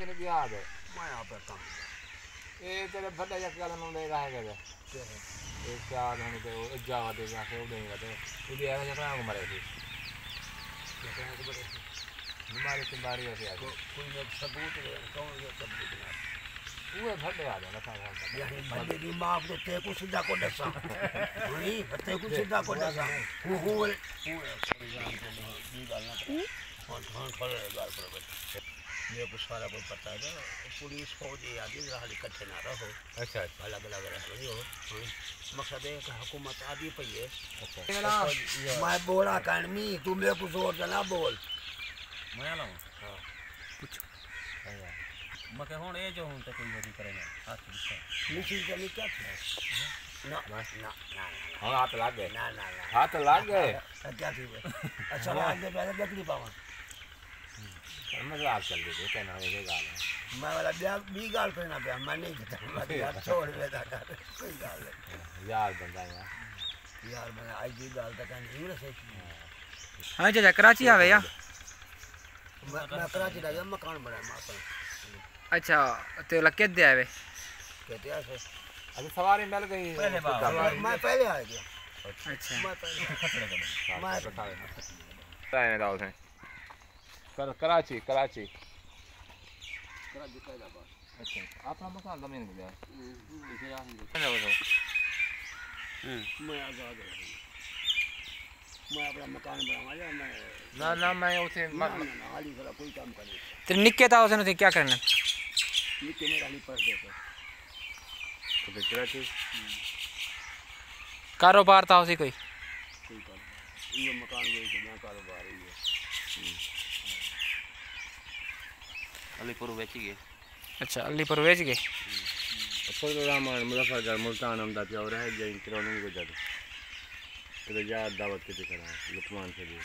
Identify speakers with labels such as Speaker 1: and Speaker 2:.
Speaker 1: तेरे की याद है
Speaker 2: मैं यहाँ पे काम
Speaker 1: ये तेरे बड़ा जग का नाम ले रहा है क्या ये क्या होने पे वो जावा दे के आके उड़ेंगे तो वो भी आएगा जब आगे मरे थे बीमारी की बारी होती है
Speaker 2: कोई लोग सबूत कौन ये सबूत ना
Speaker 1: वो भड़े आ जाना था
Speaker 2: यही बड़े दिमाग तो ते को सीधा को दसा नहीं ते को सीधा को दसा वो हाँ खड़े गाल पर बैठे मेरे को सारा कोई पता है पुलिस फौज आदि रहा इकट्ठे ना रहो
Speaker 1: अच्छा
Speaker 2: अलग अलग रहो मकसद है कि हुकूमत आदि पई है
Speaker 1: अच्छा
Speaker 2: मैं बोला कानमी तू मेरे को जोर से ना बोल
Speaker 3: मैं लाऊं
Speaker 2: हाँ
Speaker 3: कुछ मैं कह हुन ए जो हूं तो कोई वरी करेगा हाथ
Speaker 2: नीचे चली क्या ना ना ना
Speaker 1: हाँ हाथ लग गए
Speaker 2: ना ना ना
Speaker 1: हाथ लग गए
Speaker 2: क्या थी अच्छा आगे पहले देखनी पावा
Speaker 1: मैं तो आग चल गई क्या ना ये गाल है
Speaker 2: मैं वाला बी गाल करना पे मैं नहीं कहता मैं यार छोड़ देता कर कोई गाल नहीं
Speaker 1: यार बंदा
Speaker 2: यार मैं आज भी गाल तक नहीं रहे
Speaker 4: हाँ चाचा कराची आवे या
Speaker 2: मैं कराची जा मकान बनाया माता
Speaker 4: अच्छा तो लगे दे आवे
Speaker 2: कहते हैं
Speaker 1: अभी सवारी मिल गई
Speaker 3: पहले
Speaker 2: मैं पहले आ गया
Speaker 4: अच्छा
Speaker 2: मैं पहले
Speaker 1: मैं दाव से कराची कराची अच्छा आपका मकान जमीन गया
Speaker 2: मैं आजाद मैं अपना मकान बनावा मैं
Speaker 1: ना ना मैं उसे
Speaker 2: हाली वाला कोई काम करे
Speaker 4: तेरे निक्के था उसने क्या करना
Speaker 2: निके मेरा नहीं पढ़ देते
Speaker 1: तो कराची
Speaker 4: कारोबार था उसी कोई
Speaker 2: कोई काम ये मकान ये जो कारोबार है
Speaker 3: अलीपुर बेची गए
Speaker 4: अच्छा अलीपुर बेच गए
Speaker 1: फुल रामान मुजफ्फरगढ़ मुल्तान अहमदाबाद और रह गए किरोनी को जद तो याद दावत के करा लुकमान के लिए